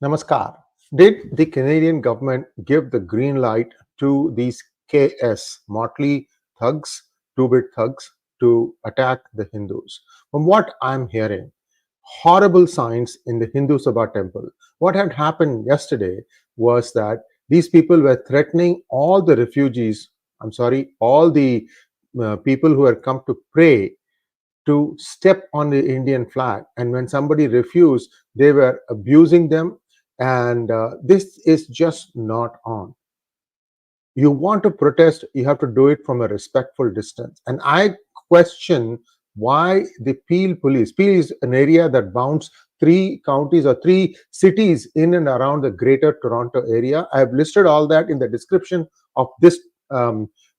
Namaskar. Did the Canadian government give the green light to these KS, motley thugs, two-bit thugs, to attack the Hindus? From what I'm hearing, horrible signs in the Hindu Sabha temple. What had happened yesterday was that these people were threatening all the refugees, all the people who had come to pray to step on the Indian flag. And when somebody refused, they were abusing them. And this is just not on. You want to protest, you have to do it from a respectful distance. And I question why the Peel police. Peel is an area that bounds 3 counties or 3 cities in and around the greater Toronto area. I have listed all that in the description of this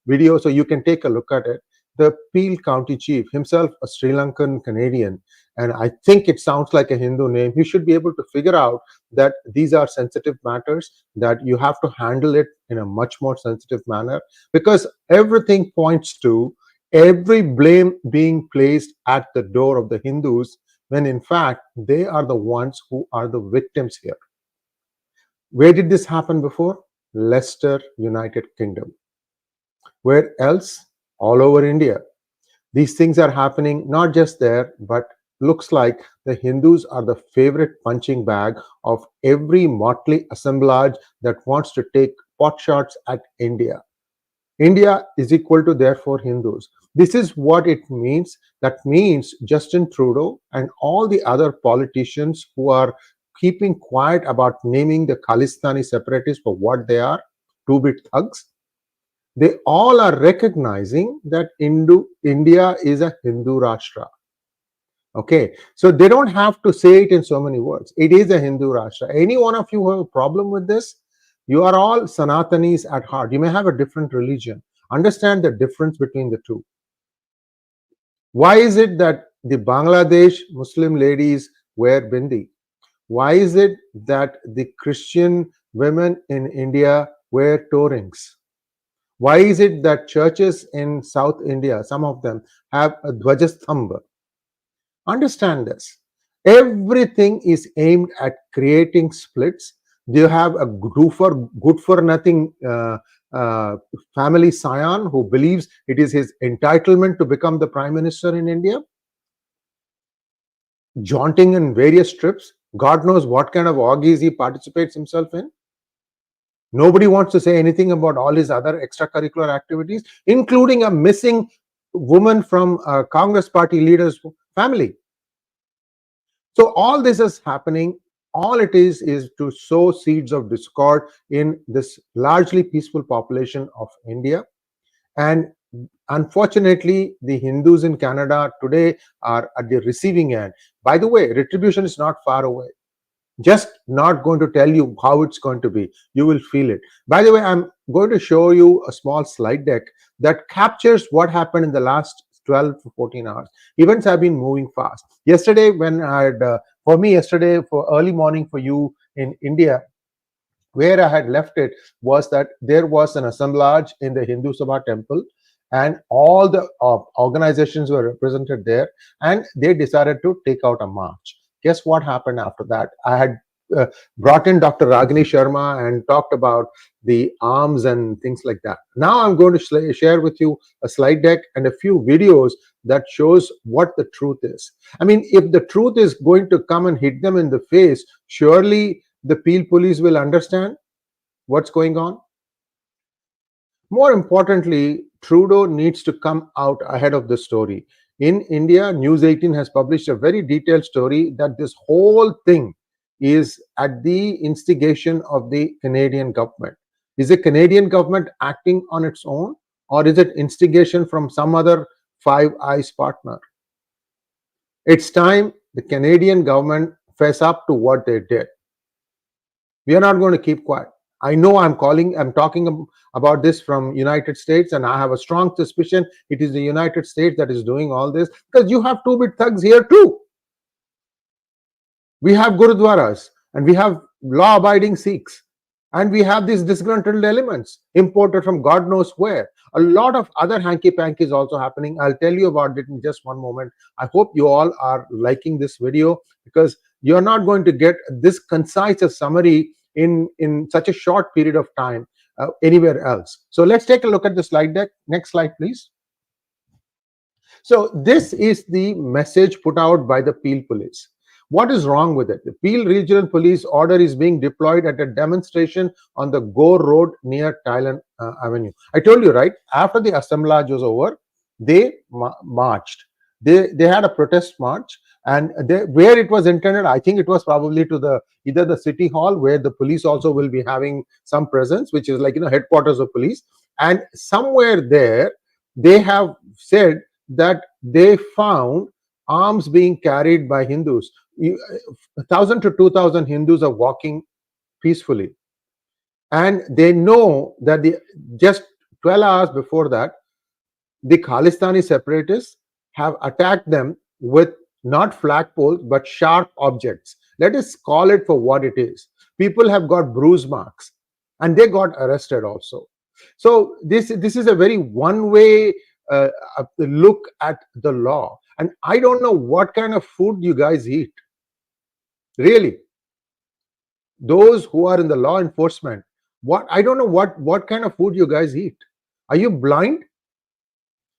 video, so you can take a look at it. The Peel County Chief, himself a Sri Lankan Canadian, and I think it sounds like a Hindu name, he should be able to figure out that these are sensitive matters, that you have to handle it in a much more sensitive manner, because everything points to every blame being placed at the door of the Hindus, when in fact they are the ones who are the victims here. Where did this happen before? Leicester, United Kingdom. Where else? All over India. These things are happening not just there, but looks like the Hindus are the favorite punching bag of every motley assemblage that wants to take pot shots at India. India is equal to, therefore, Hindus. This is what it means. That means Justin Trudeau and all the other politicians who are keeping quiet about naming the Khalistani separatists for what they are, two-bit thugs, they all are recognizing that India is a Hindu Rashtra. Okay, so they don't have to say it in so many words. It is a Hindu Rashtra. Any one of you who have a problem with this, you are all Sanatanis at heart. You may have a different religion. Understand the difference between the two. Why is it that the Bangladesh Muslim ladies wear bindi? Why is it that the Christian women in India wear toe rings? Why is it that churches in South India, some of them, have a 𝙒𝙧𝙤𝙀𝘀? Understand this. Everything is aimed at creating splits. You have a good-for-nothing family scion who believes it is his entitlement to become the Prime Minister in India, jaunting in various trips. God knows what kind of orgies he participates himself in. Nobody wants to say anything about all his other extracurricular activities, including a missing woman from a Congress party leader's family. So all this is happening. All it is to sow seeds of discord in this largely peaceful population of India. And unfortunately, the Hindus in Canada today are at the receiving end. By the way, retribution is not far away. Just not going to tell you how it's going to be. You will feel it. By the way, I'm going to show you a small slide deck that captures what happened in the last 12 to 14 hours. Events have been moving fast. Yesterday, when I had, for early morning for you in India, where I had left it was that there was an assemblage in the Hindu Sabha temple, and all the organizations were represented there, and they decided to take out a march. Guess what happened after that? I had brought in Dr. Ragini Sharma and talked about the arms and things like that. Now I'm going to share with you a slide deck and a few videos that shows what the truth is. I mean, if the truth is going to come and hit them in the face, surely the Peel police will understand what's going on. More importantly, Trudeau needs to come out ahead of the story. In India, News 18 has published a very detailed story that this whole thing is at the instigation of the Canadian government. Is the Canadian government acting on its own, or is it instigation from some other Five Eyes partner? It's time the Canadian government fess up to what they did. We are not going to keep quiet. I know I'm talking about this from United States, and I have a strong suspicion it is the United States that is doing all this, because you have two-bit thugs here too. We have Gurudwaras, and we have law-abiding Sikhs, and we have these disgruntled elements imported from God knows where. A lot of other hanky-panky is also happening. I'll tell you about it in just one moment. I hope you all are liking this video, because you're not going to get this concise a summary in such a short period of time anywhere else. So let's take a look at the slide deck. Next slide, please. So this is the message put out by the Peel Police. What is wrong with it? The Peel Regional Police order is being deployed at a demonstration on the Gore Road near Thailand Avenue. I told you, right? After the assemblage was over, they marched. They had a protest march, and where it was intended, I think it was probably to either the city hall, where the police also will be having some presence, which is like, headquarters of police. And somewhere there, they have said that they found arms being carried by Hindus. 1,000 to 2,000 Hindus are walking peacefully, and they know that just 12 hours before that, the Khalistani separatists have attacked them with not flagpoles but sharp objects. Let us call it for what it is. People have got bruise marks, and they got arrested also. So this is a very one-way look at the law, and I don't know what kind of food you guys eat. Really, those who are in the law enforcement, I don't know what kind of food you guys eat. Are you blind?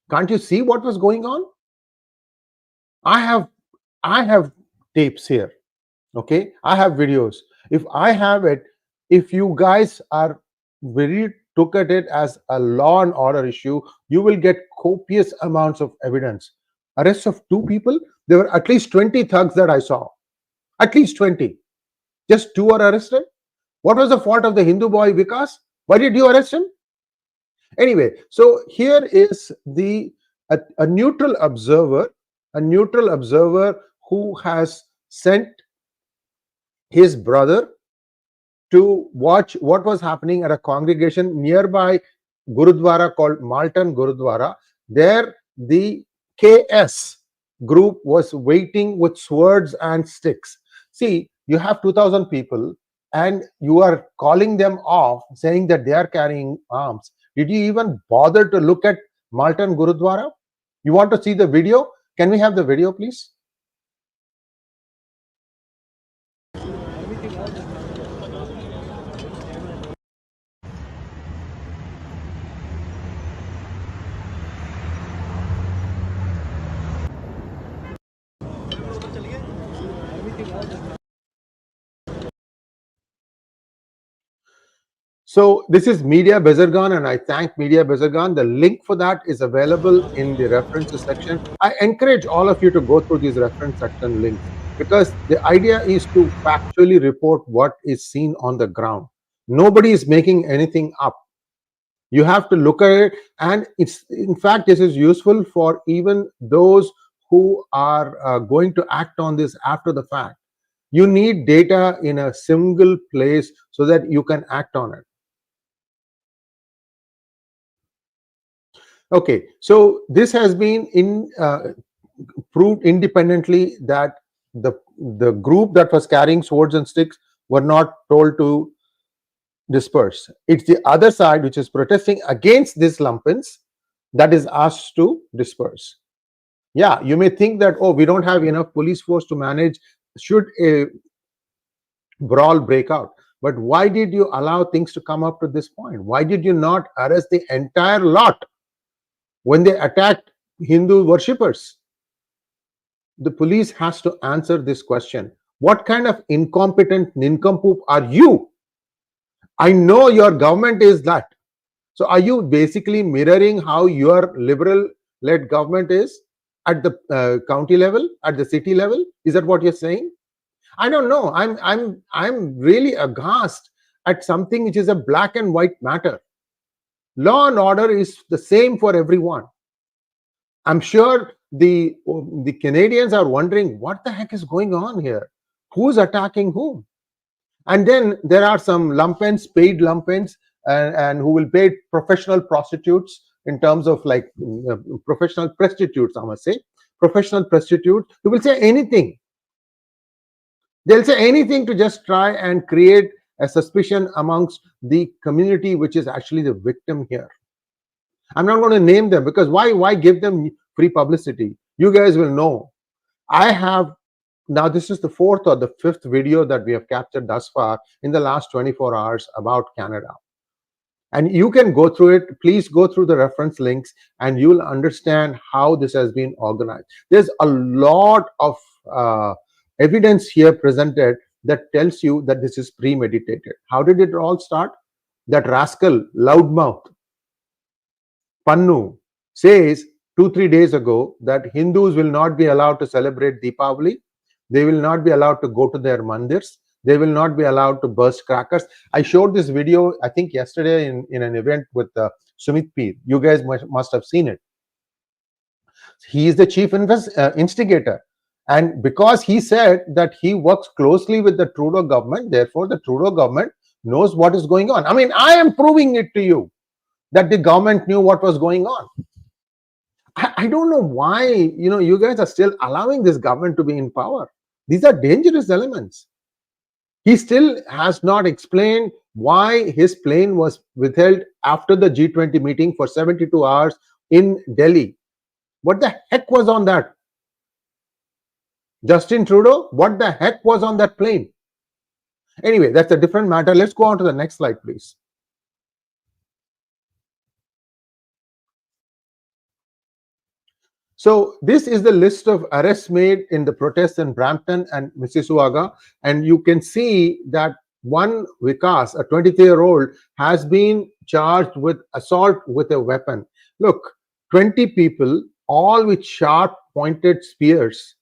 Can't you see what was going on? I have tapes here. Okay, I have videos. If I have it, if you guys are very took at it as a law and order issue, you will get copious amounts of evidence. Arrest of 2 people. There were at least 20 thugs that I saw. At least 20. Just 2 are arrested. What was the fault of the Hindu boy Vikas? Why did you arrest him? Anyway, so here is a neutral observer, who has sent his brother to watch what was happening at a congregation nearby Gurudwara called Malton Gurudwara. There, the KS group was waiting with swords and sticks. See, you have 2,000 people, and you are calling them off, saying that they are carrying arms. Did you even bother to look at Malton Gurudwara? You want to see the video? Can we have the video, please? So this is Media 𝗣𝗽𝗫, and I thank Media 𝗣𝗽𝗫. The link for that is available in the references section. I encourage all of you to go through these reference section links, because the idea is to factually report what is seen on the ground. Nobody is making anything up. You have to look at it, and in fact, this is useful for even those who are going to act on this after the fact. You need data in a single place so that you can act on it. Okay, so this has been proved independently that the group that was carrying swords and sticks were not told to disperse. It's the other side which is protesting against these lumpens that is asked to disperse. Yeah, you may think that, oh, we don't have enough police force to manage should a brawl break out. But why did you allow things to come up to this point? Why did you not arrest the entire lot when they attacked Hindu worshippers? The police has to answer this question. What kind of incompetent nincompoop are you? I know your government is that. So are you basically mirroring how your liberal-led government is at the county level, at the city level? Is that what you're saying? I don't know. I'm really aghast at something which is a black and white matter. Law and order is the same for everyone. I'm sure the Canadians are wondering what the heck is going on here. Who's attacking whom? And then there are some lumpens, paid lumpens, and who will pay professional prostitutes in terms of like professional prostitutes, I must say. Professional prostitutes who will say anything. They'll say anything to just try and create a suspicion amongst the community, which is actually the victim here. I'm not going to name them, because why give them free publicity? You guys will know. I have Now, this is the fourth or the fifth video that we have captured thus far in the last 24 hours about Canada. And you can go through it. Please go through the reference links and you'll understand how this has been organized. There's a lot of evidence here presented that tells you that this is premeditated. How did it all start? That rascal, loudmouth, Pannu, says 2-3 days ago that Hindus will not be allowed to celebrate Deepavali. They will not be allowed to go to their mandirs. They will not be allowed to burst crackers. I showed this video, I think, yesterday in an event with Sumit Peer. You guys must have seen it. He is the chief instigator. And because he said that he works closely with the Trudeau government, therefore the Trudeau government knows what is going on. I mean, I am proving it to you that the government knew what was going on. I don't know why, you guys are still allowing this government to be in power. These are dangerous elements. He still has not explained why his plane was withheld after the G20 meeting for 72 hours in Delhi. What the heck was on that? Justin Trudeau, what the heck was on that plane? Anyway, that's a different matter. Let's go on to the next slide, please. So this is the list of arrests made in the protests in Brampton and Mississauga, and you can see that one Vikas, a 23-year-old, has been charged with assault with a weapon. Look, 20 people, all with sharp pointed spears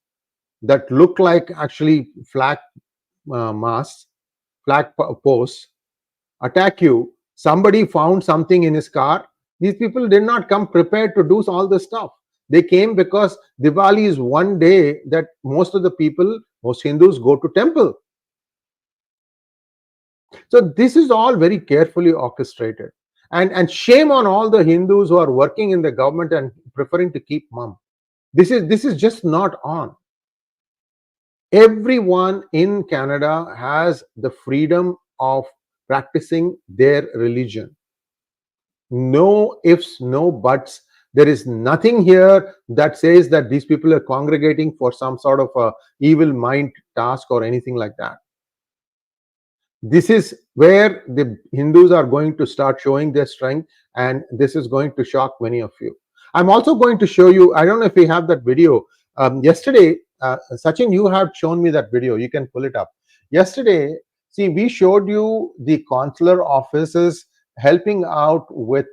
that look like actually flag masts, flag posts, attack you. Somebody found something in his car. These people did not come prepared to do all this stuff. They came because Diwali is one day that most of the people, most Hindus, go to temple. So this is all very carefully orchestrated. And shame on all the Hindus who are working in the government and preferring to keep mum. This is just not on. Everyone in Canada has the freedom of practicing their religion. No ifs, no buts. There is nothing here that says that these people are congregating for some sort of a evil mind task or anything like that. This is where the Hindus are going to start showing their strength, and this is going to shock many of you. I'm also going to show you, I don't know if we have that video. Yesterday, Sachin, you have shown me that video. You can pull it up. Yesterday, see, we showed you the consular offices helping out with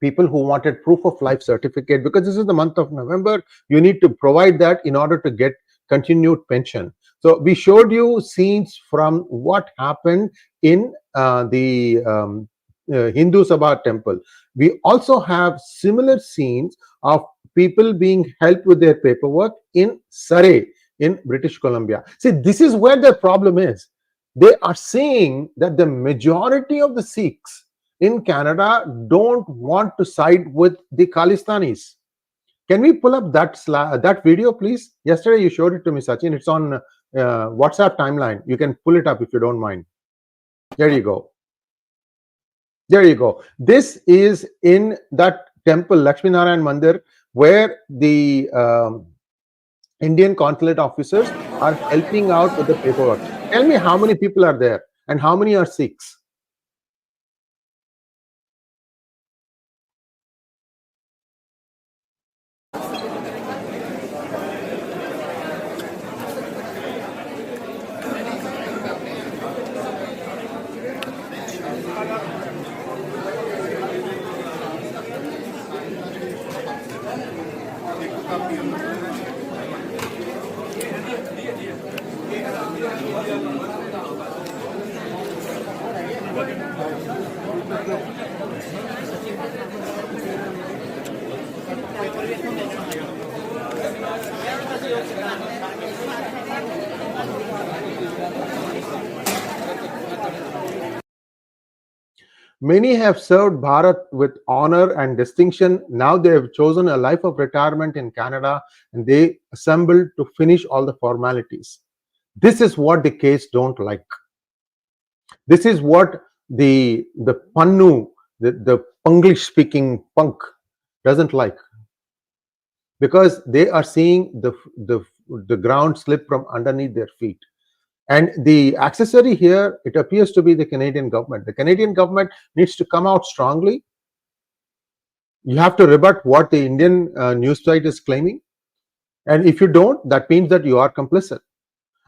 people who wanted proof of life certificate, because this is the month of November. You need to provide that in order to get continued pension. So we showed you scenes from what happened in the Hindu Sabha temple. We also have similar scenes of people being helped with their paperwork in Surrey in British Columbia. See, this is where the problem is. They are saying that the majority of the Sikhs in Canada don't want to side with the Khalistanis. Can we pull up that video, please? Yesterday you showed it to me, Sachin. It's on WhatsApp timeline. You can pull it up if you don't mind. There you go. There you go. This is in that temple, Lakshmi Narayan Mandir, where the Indian consulate officers are helping out with the paperwork. Tell me how many people are there and how many are Sikhs? Many have served Bharat with honor and distinction. Now they have chosen a life of retirement in Canada, and they assembled to finish all the formalities. This is what the case don't like. This is what the Pannu, the English-speaking punk, doesn't like, because they are seeing the the ground slipped from underneath their feet. And the accessory here, it appears to be the Canadian government. The Canadian government needs to come out strongly. You have to rebut what the Indian news site is claiming. And if you don't, that means that you are complicit.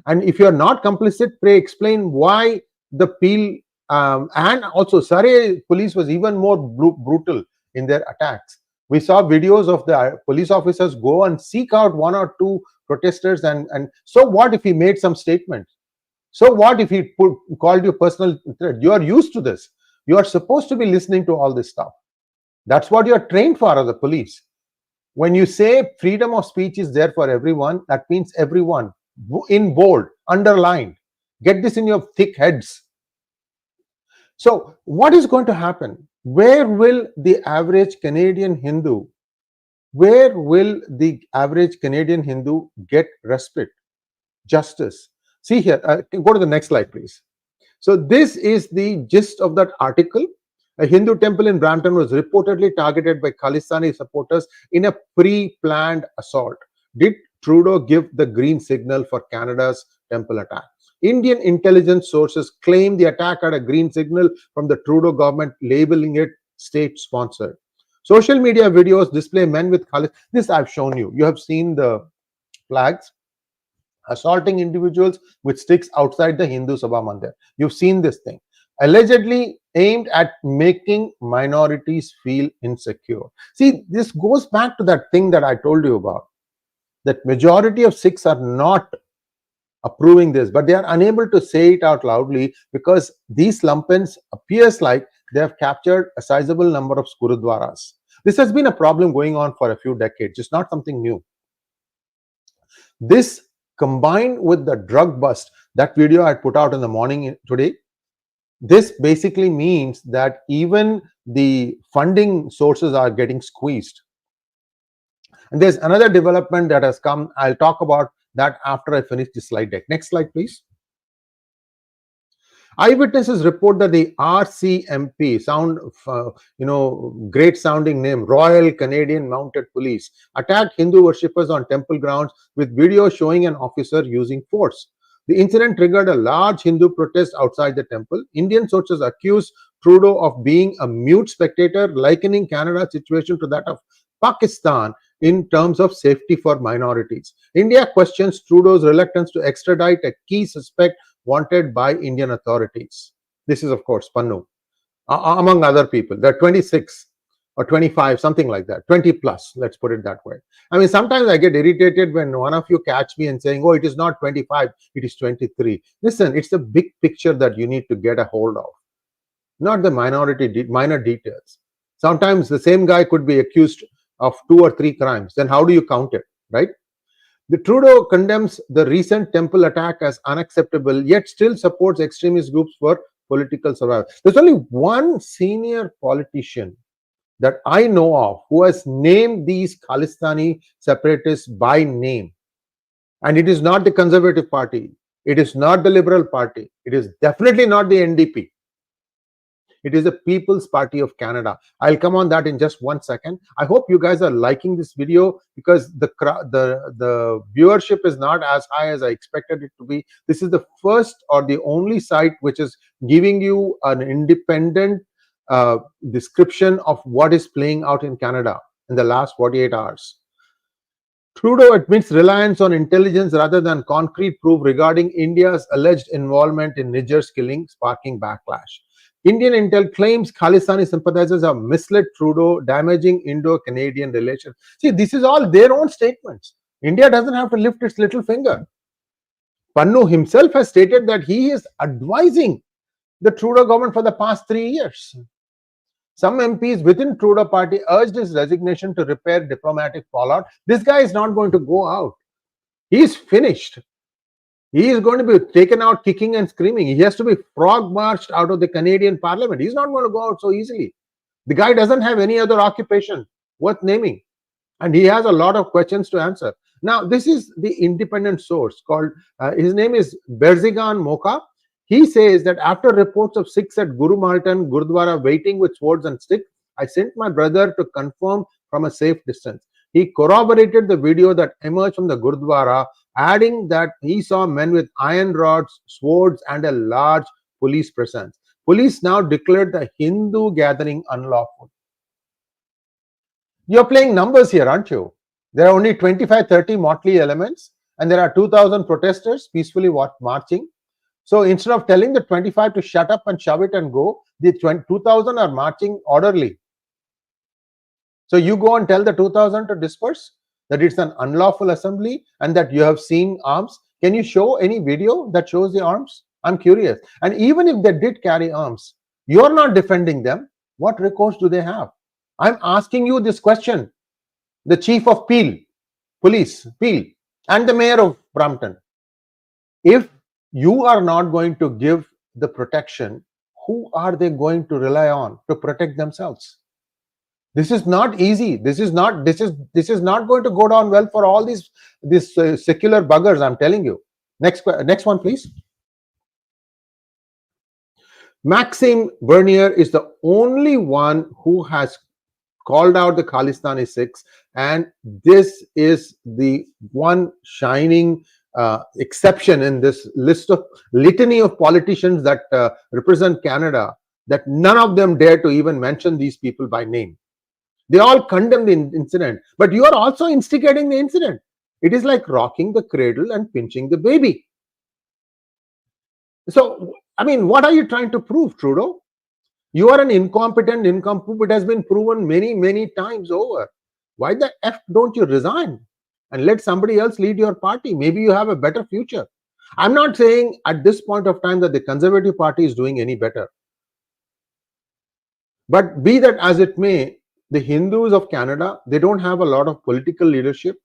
And if you are not complicit, pray explain why the Peel and also Surrey police was even more brutal in their attacks. We saw videos of the police officers go and seek out one or two protesters, and so what if he made some statement? So what if he called you personal threat? You are used to this. You are supposed to be listening to all this stuff. That's what you are trained for as a police. When you say freedom of speech is there for everyone, that means everyone, in bold, underlined. Get this in your thick heads. So what is going to happen? Where will the average Canadian Hindu, where will the average Canadian Hindu get respite, justice? See here, go to the next slide, please. So this is the gist of that article. A Hindu temple in Brampton was reportedly targeted by Khalistani supporters in a pre-planned assault. Did Trudeau give the green signal for Canada's temple attack? Indian intelligence sources claim the attack had a green signal from the Trudeau government, labeling it state-sponsored. Social media videos display men with Khalistani. This I've shown you. You have seen the flags assaulting individuals with sticks outside the Hindu Sabha Mandir. You've seen this thing. Allegedly aimed at making minorities feel insecure. See, this goes back to that thing that I told you about. That majority of Sikhs are not approving this, but they are unable to say it out loudly because these lumpens appears like they have captured a sizable number of Gurudwaras. This has been a problem going on for a few decades. It's not something new. This combined with the drug bust, that video I put out in the morning today, this basically means that even the funding sources are getting squeezed. And there's another development that has come. I'll talk about that after I finish this slide deck. Next slide, please. Eyewitnesses report that the RCMP, great sounding name, Royal Canadian Mounted Police, attacked Hindu worshippers on temple grounds with video showing an officer using force. The incident triggered a large Hindu protest outside the temple. Indian sources accuse Trudeau of being a mute spectator, likening Canada's situation to that of Pakistan in terms of safety for minorities. India questions Trudeau's reluctance to extradite a key suspect wanted by Indian authorities. This is, of course, Pannu, among other people. There are 26 or 25, something like that, 20 plus, let's put it that way. I mean, sometimes I get irritated when one of you catch me and saying, oh, it is not 25, it is 23. Listen, it's the big picture that you need to get a hold of, not the minor details. Sometimes the same guy could be accused of 2 or 3 crimes. Then how do you count it, right? The Trudeau condemns the recent temple attack as unacceptable, yet still supports extremist groups for political survival. There's only one senior politician that I know of who has named these Khalistani separatists by name. And it is not the Conservative Party. It is not the Liberal Party. It is definitely not the NDP. It is the People's Party of Canada. I'll come on that in just 1 second. I hope you guys are liking this video because the viewership is not as high as I expected it to be. This is the first or the only site which is giving you an independent description of what is playing out in Canada in the last 48 hours. Trudeau admits reliance on intelligence rather than concrete proof regarding India's alleged involvement in Niger's killing, sparking backlash. Indian intel claims Khalistani sympathizers have misled Trudeau, damaging Indo-Canadian relations. See, this is all their own statements. India doesn't have to lift its little finger. Pannu himself has stated that he is advising the Trudeau government for the past 3 years. Some MPs within Trudeau party urged his resignation to repair diplomatic fallout. This guy is not going to go out. He is finished. He is going to be taken out kicking and screaming. He has to be frog marched out of the Canadian Parliament. He's not going to go out so easily. The guy doesn't have any other occupation worth naming. And he has a lot of questions to answer. Now, this is the independent source called, his name is 𝗤𝗼𝙠𝗻 𝗏𝗂. He says that after reports of Sikhs at Brampton, Gurudwara waiting with swords and sticks, I sent my brother to confirm from a safe distance. He corroborated the video that emerged from the Gurudwara adding that he saw men with iron rods, swords, and a large police presence. Police now declared the Hindu gathering unlawful. You're playing numbers here, aren't you? There are only 25-30 motley elements, and there are 2,000 protesters peacefully marching. So instead of telling the 25 to shut up and shove it and go, the 2,000 are marching orderly. So you go and tell the 2,000 to disperse, that it's an unlawful assembly and that you have seen arms. Can you show any video that shows the arms? I'm curious. And even if they did carry arms, you're not defending them. What recourse do they have? I'm asking you this question. The chief of police, Peel, and the mayor of Brampton. If you are not going to give the protection, who are they going to rely on to protect themselves? This is not easy. This is not going to go down well for all these secular buggers, I'm telling you. Next one, please. Maxime Bernier is the only one who has called out the Khalistani Sikhs, and this is the one shining exception in this litany of politicians that represent Canada, that none of them dare to even mention these people by name. They all condemn the incident, but you are also instigating the incident. It is like rocking the cradle and pinching the baby. So, I mean, what are you trying to prove, Trudeau? You are an incompetent nincompoop. It has been proven many, many times over. Why the F don't you resign and let somebody else lead your party? Maybe you have a better future. I'm not saying at this point of time that the Conservative Party is doing any better. But be that as it may, the Hindus of Canada, they don't have a lot of political leadership.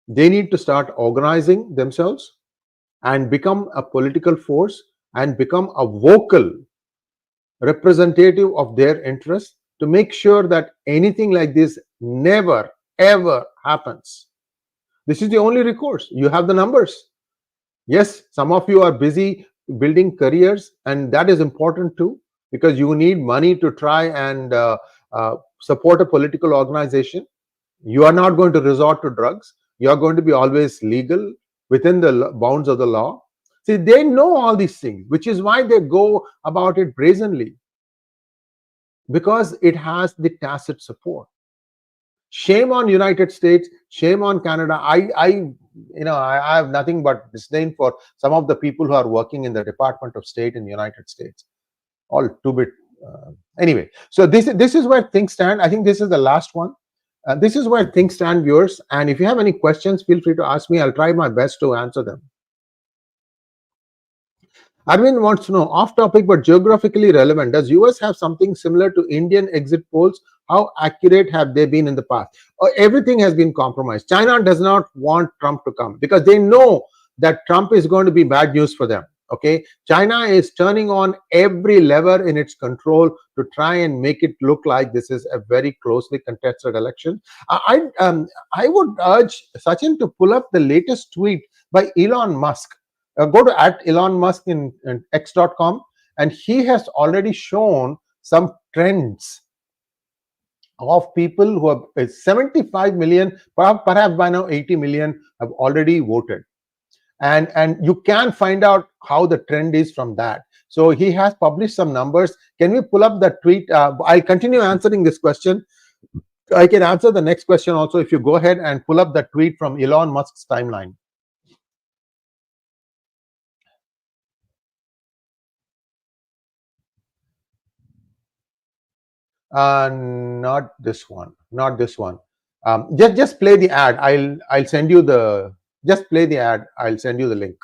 They need to start organizing themselves and become a political force and become a vocal representative of their interests to make sure that anything like this never, ever happens. This is the only recourse. You have the numbers. Yes, some of you are busy building careers, and that is important too, because you need money to try and support a political organization. You are not going to resort to drugs. You are going to be always legal within the bounds of the law. See, they know all these things, which is why they go about it brazenly, because it has the tacit support. Shame on United States, shame on Canada. I have nothing but disdain for some of the people who are working in the Department of State in the United States. All two-bit. Anyway, so this is where things stand. I think this is the last one. This is where things stand, viewers. And if you have any questions, feel free to ask me. I'll try my best to answer them. Arvind wants to know, off topic but geographically relevant, does US have something similar to Indian exit polls? How accurate have they been in the past? Everything has been compromised. China does not want Trump to come because they know that Trump is going to be bad news for them. Okay, China is turning on every lever in its control to try and make it look like this is a very closely contested election. I would urge Sachin to pull up the latest tweet by Elon Musk. Go to @Elon Musk in x.com, and he has already shown some trends of people who have 75 million, perhaps by now 80 million have already voted. And you can find out how the trend is from that. So he has published some numbers. Can we pull up that tweet? I'll continue answering this question. I can answer the next question also if you go ahead and pull up that tweet from Elon Musk's timeline. Not this one. Not this one. Just play the ad. I'll send you the. Just play the ad. I'll send you the link.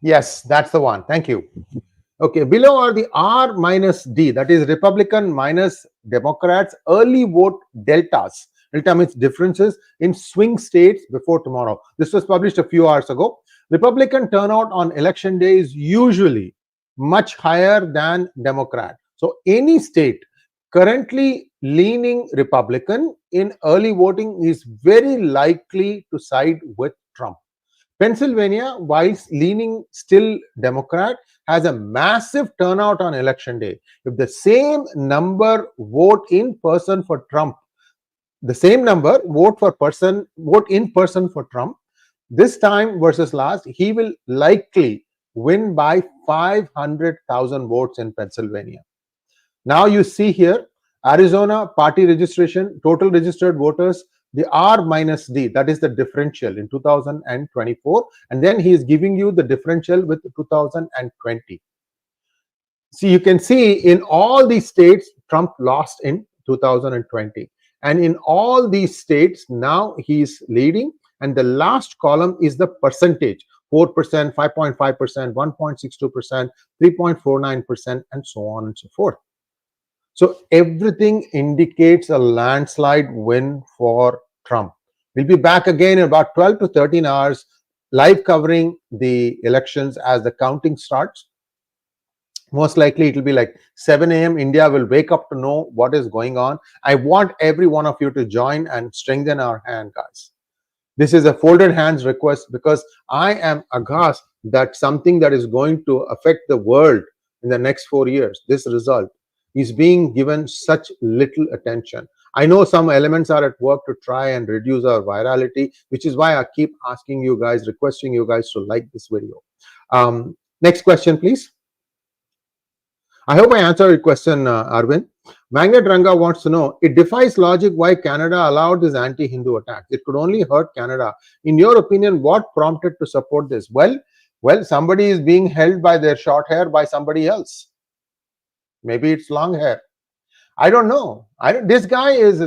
Yes, that's the one. Thank you. Okay, below are the R minus D, that is Republican minus Democrats early vote deltas It'll tell me its differences in swing states before tomorrow. This was published a few hours ago. Republican turnout on election day is usually much higher than Democrat. So any state currently leaning Republican in early voting is very likely to side with Trump. Pennsylvania, whilst leaning still Democrat, has a massive turnout on election day. If the same number vote in person for Trump, the same number vote in person for Trump, this time versus last, he will likely win by 500,000 votes in Pennsylvania. Now you see here, Arizona party registration, total registered voters, the R minus D, that is the differential in 2024, and then he is giving you the differential with 2020. See, you can see in all these states, Trump lost in 2020, and in all these states, now he is leading, and the last column is the percentage, 4%, 5.5%, 1.62%, 3.49%, and so on and so forth. So everything indicates a landslide win for Trump. We'll be back again in about 12 to 13 hours, live covering the elections as the counting starts. Most likely it will be like 7 a.m. India will wake up to know what is going on. I want every one of you to join and strengthen our hand, guys. This is a folded hands request because I am aghast that something that is going to affect the world in the next 4 years, this result, is being given such little attention. I know some elements are at work to try and reduce our virality, which is why I keep asking you guys, requesting you guys to like this video. Next question, please. I hope I answered your question, Arvind. Magnet Ranga wants to know, it defies logic why Canada allowed this anti-Hindu attack. It could only hurt Canada. In your opinion, what prompted to support this? Well, somebody is being held by their short hair by somebody else. Maybe it's long hair. I don't know. This guy is,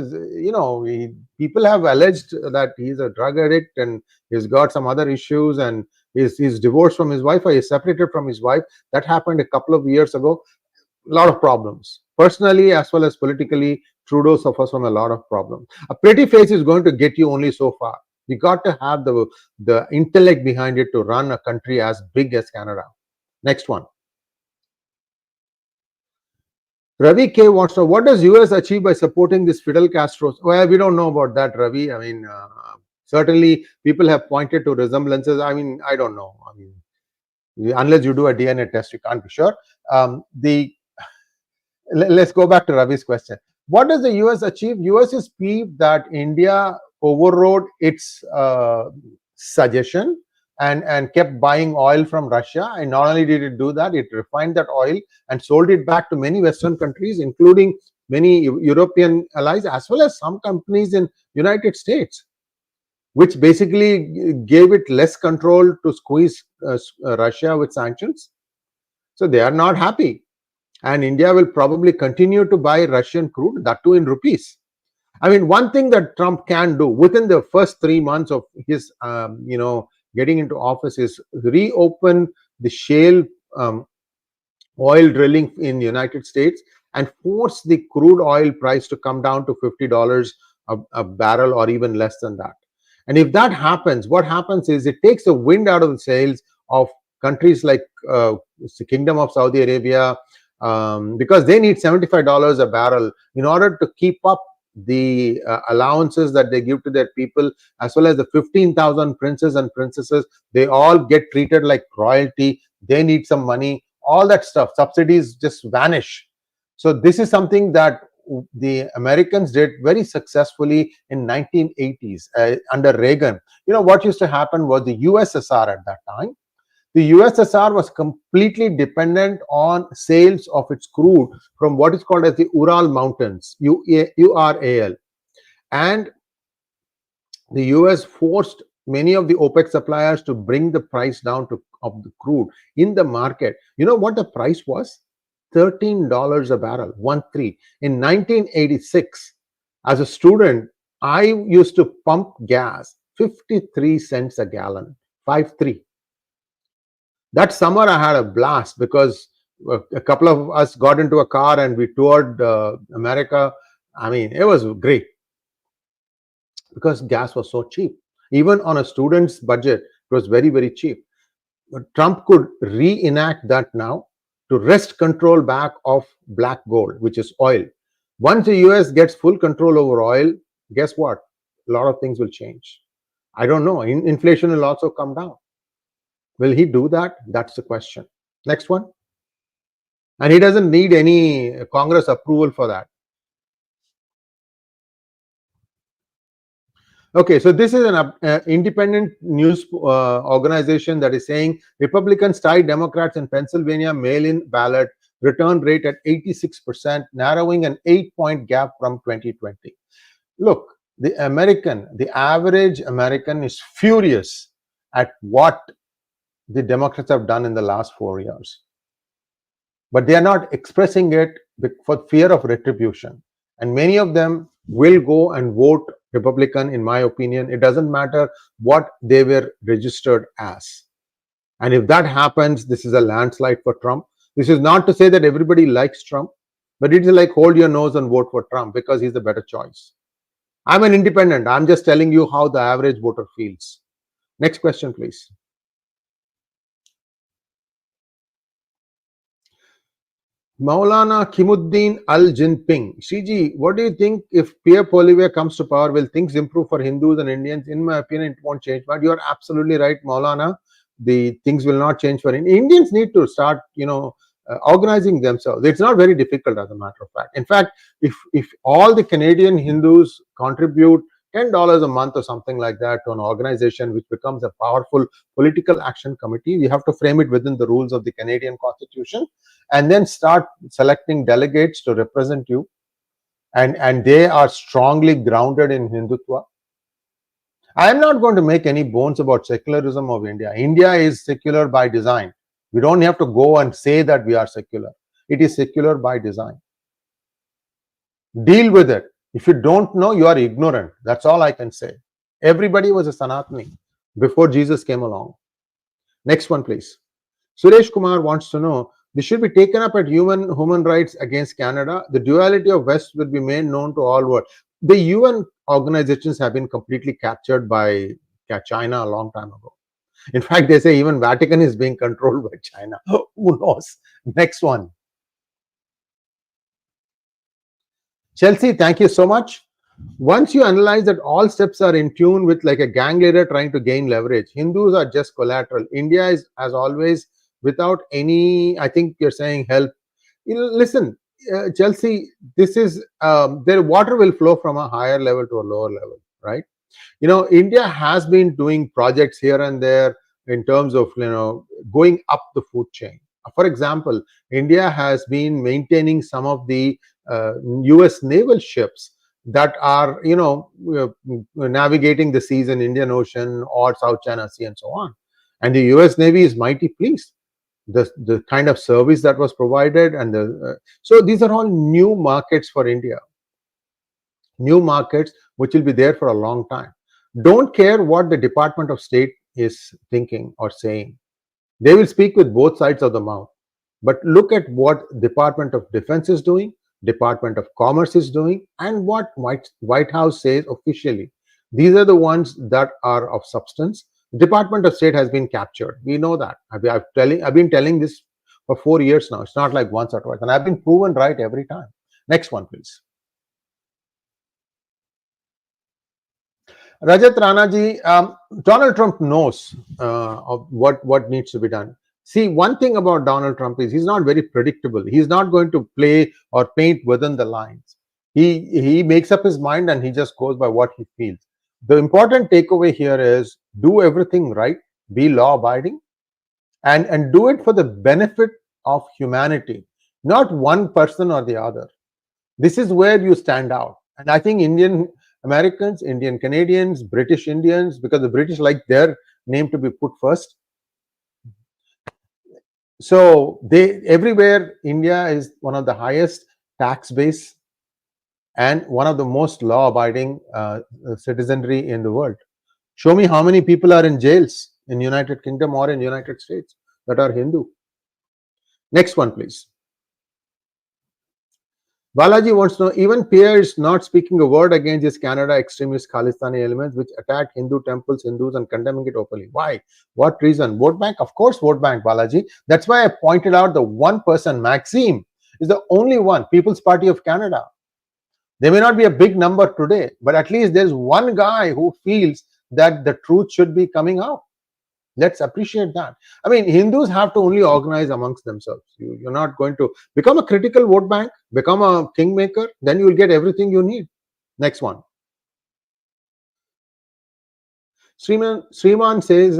people have alleged that he's a drug addict and he's got some other issues and he's divorced from his wife or he's separated from his wife. That happened a couple of years ago. A lot of problems. Personally as well as politically, Trudeau suffers from a lot of problems. A pretty face is going to get you only so far. You got to have the intellect behind it to run a country as big as Canada. Next one. Ravi K wants to know, what does US achieve by supporting this Fidel Castro? Well, we don't know about that, Ravi. I mean, certainly people have pointed to resemblances. I mean, I don't know. I mean, unless you do a DNA test, you can't be sure. Let's go back to Ravi's question. What does the US achieve? US is peeved that India overrode its suggestion and kept buying oil from Russia. And not only did it do that, it refined that oil and sold it back to many Western countries, including many European allies, as well as some companies in United States, which basically gave it less control to squeeze Russia with sanctions. So they are not happy. And India will probably continue to buy Russian crude, that too in rupees. I mean, one thing that Trump can do within the first 3 months of his, getting into office is reopen the shale oil drilling in the United States and force the crude oil price to come down to $50 a barrel or even less than that. And if that happens, what happens is it takes the wind out of the sails of countries like the Kingdom of Saudi Arabia, because they need $75 a barrel in order to keep up the allowances that they give to their people, as well as the 15,000 princes and princesses. They all get treated like royalty. They need some money. All that stuff, subsidies just vanish. So this is something that the Americans did very successfully in 1980s under Reagan. What used to happen was the USSR at that time. The USSR was completely dependent on sales of its crude from what is called as the Ural Mountains, URAL. And the US forced many of the OPEC suppliers to bring the price down of the crude in the market. You know what the price was? $13 a barrel, 1-3. In 1986, as a student, I used to pump gas 53 cents a gallon, 5-3. That summer, I had a blast because a couple of us got into a car and we toured America. I mean, it was great. because gas was so cheap. Even on a student's budget, it was very, very cheap. But Trump could reenact that now to wrest control back of black gold, which is oil. Once the US gets full control over oil, guess what? A lot of things will change. I don't know. Inflation will also come down. Will he do that? That's the question. Next one. And he doesn't need any Congress approval for that. Okay, so this is an independent news organization that is saying Republicans tie Democrats in Pennsylvania mail-in ballot return rate at 86%, narrowing an 8-point gap from 2020. Look, the average American is furious at what the Democrats have done in the last 4 years. But they are not expressing it for fear of retribution. And many of them will go and vote Republican, in my opinion. It doesn't matter what they were registered as. And if that happens, this is a landslide for Trump. This is not to say that everybody likes Trump, but it is like hold your nose and vote for Trump because he's the better choice. I'm an independent. I'm just telling you how the average voter feels. Next question, please. Maulana Kimuddin Al-Jinping. Sree, what do you think if Pierre Poilievre comes to power? Will things improve for Hindus and Indians? In my opinion, it won't change. But you're absolutely right, Maulana. The things will not change for Indians. Need to start, organizing themselves. It's not very difficult, as a matter of fact. In fact, if all the Canadian Hindus contribute $10 a month or something like that to an organization which becomes a powerful political action committee, we have to frame it within the rules of the Canadian Constitution and then start selecting delegates to represent you. And they are strongly grounded in Hindutva. I am not going to make any bones about secularism of India. India is secular by design. We don't have to go and say that we are secular. It is secular by design. Deal with it. If you don't know, you are ignorant. That's all I can say. Everybody was a Sanatani before Jesus came along. Next one, please. Suresh Kumar wants to know, this should be taken up at human rights against Canada. The duality of West will be made known to all world. The UN organizations have been completely captured by China a long time ago. In fact, they say even Vatican is being controlled by China. Who knows? Next one. Chelsea, thank you so much. Once you analyze that all steps are in tune with like a gang leader trying to gain leverage, Hindus are just collateral. India is, as always, without any, I think you're saying, help. Listen, Chelsea, this is, their water will flow from a higher level to a lower level, right? India has been doing projects here and there in terms of, going up the food chain. For example, India has been maintaining some of the US naval ships that are, navigating the seas in Indian Ocean or South China Sea and so on. And the US Navy is mighty pleased. The kind of service that was provided and so these are all new markets for India. New markets which will be there for a long time. Don't care what the Department of State is thinking or saying. They will speak with both sides of the mouth. But look at what Department of Defense is doing, Department of Commerce is doing, and what White House says officially. These are the ones that are of substance. Department of State has been captured. We know that. I've been telling this for 4 years now. It's not like once or twice. And I've been proven right every time. Next one, please. Rajat Ranaji, Donald Trump knows of what needs to be done. See, one thing about Donald Trump is he's not very predictable. He's not going to play or paint within the lines. He makes up his mind and he just goes by what he feels. The important takeaway here is do everything right, be law-abiding, and do it for the benefit of humanity, not one person or the other. This is where you stand out. And I think Indian Americans, Indian Canadians, British Indians, because the British like their name to be put first. So everywhere, India is one of the highest tax base and one of the most law-abiding citizenry in the world. Show me how many people are in jails in United Kingdom or in United States that are Hindu. Next one, please. Balaji wants to know, even Pierre is not speaking a word against this Canada extremist Khalistani elements which attack Hindu temples, Hindus, and condemning it openly. Why? What reason? Vote bank? Of course, vote bank, Balaji. That's why I pointed out the one person, Maxime, is the only one, People's Party of Canada. They may not be a big number today, but at least there's one guy who feels that the truth should be coming out. Let's appreciate that. I mean, Hindus have to only organize amongst themselves. You're not going to become a critical vote bank, become a kingmaker, then you will get everything you need. Next one. Sriman says,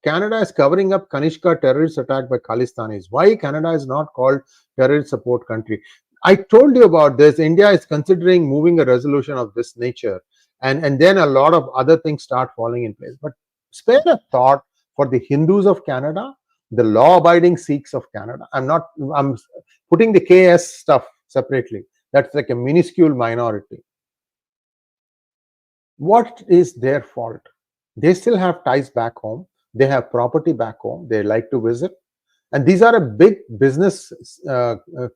Canada is covering up Kanishka terrorist attack by Khalistanis. Why Canada is not called terrorist support country? I told you about this. India is considering moving a resolution of this nature, and then a lot of other things start falling in place. But spare a thought for the Hindus of Canada, the law-abiding Sikhs of Canada. I'm putting the KS stuff separately. That's like a minuscule minority. What is their fault? They still have ties back home. They have property back home. They like to visit. And these are a big business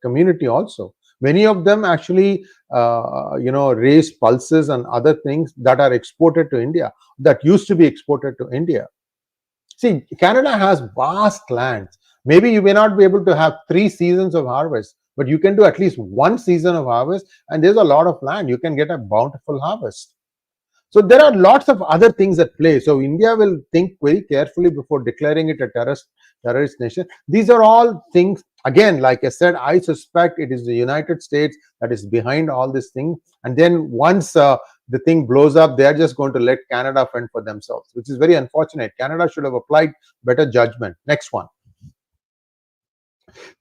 community also. Many of them actually, raise pulses and other things that are exported to India, that used to be exported to India. See, Canada has vast lands. Maybe you may not be able to have 3 seasons of harvest, but you can do at least 1 season of harvest, and there's a lot of land. You can get a bountiful harvest. So there are lots of other things at play. So India will think very carefully before declaring it a terrorist nation. These are all things, again, like I said, I suspect it is the United States that is behind all this thing. And then once the thing blows up, they're just going to let Canada fend for themselves, which is very unfortunate. Canada should have applied better judgment. Next one.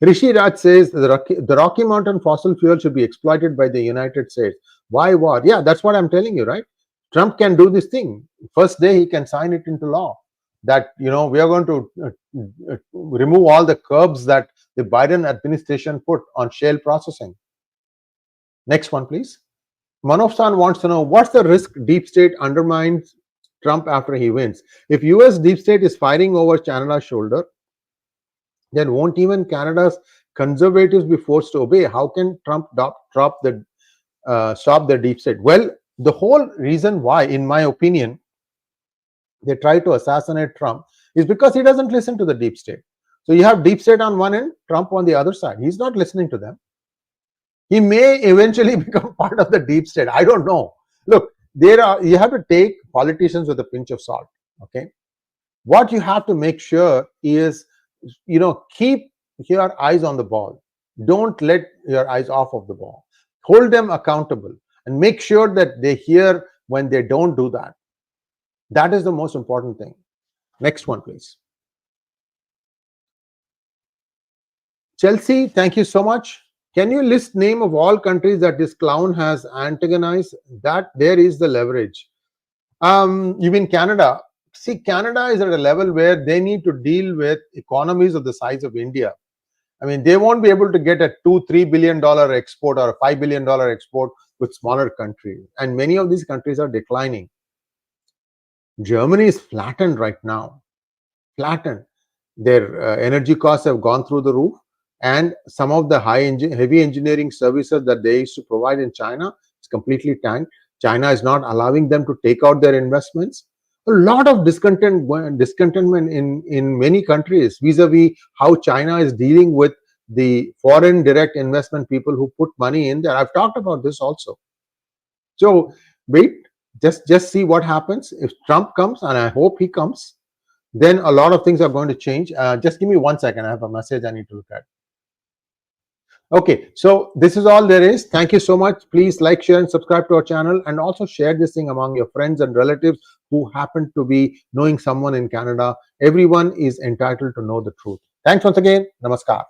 Rishi Raj says the Rocky Mountain fossil fuel should be exploited by the United States. Why what? Yeah, that's what I'm telling you, right? Trump can do this thing. First day he can sign it into law that, we are going to remove all the curbs that the Biden administration put on shale processing. Next one, please. Manoj San wants to know, what's the risk deep state undermines Trump after he wins? If US deep state is firing over Canada's shoulder, then won't even Canada's conservatives be forced to obey? How can Trump stop the deep state? Well, the whole reason why, in my opinion, they try to assassinate Trump is because he doesn't listen to the deep state. So you have deep state on one end, Trump on the other side. He's not listening to them. He may eventually become part of the deep state. I don't know. Look, you have to take politicians with a pinch of salt. Okay, what you have to make sure is, keep your eyes on the ball. Don't let your eyes off of the ball. Hold them accountable and make sure that they hear when they don't do that. That is the most important thing. Next one, please. Chelsea, thank you so much. Can you list name of all countries that this clown has antagonized? That there is the leverage. You mean Canada? See, Canada is at a level where they need to deal with economies of the size of India. I mean, they won't be able to get a $2-3 billion export or a $5 billion export with smaller countries. And many of these countries are declining. Germany is flattened right now. Flattened. Their energy costs have gone through the roof. And some of the heavy engineering services that they used to provide in China is completely tanked. China is not allowing them to take out their investments. A lot of discontentment in many countries vis-a-vis how China is dealing with the foreign direct investment people who put money in there. I've talked about this also. So wait, just see what happens. If Trump comes, and I hope he comes, then a lot of things are going to change. Just give me 1 second. I have a message I need to look at. Okay, so this is all there is. Thank you so much. Please like, share, and subscribe to our channel, and also share this thing among your friends and relatives who happen to be knowing someone in Canada. Everyone is entitled to know the truth. Thanks once again. Namaskar.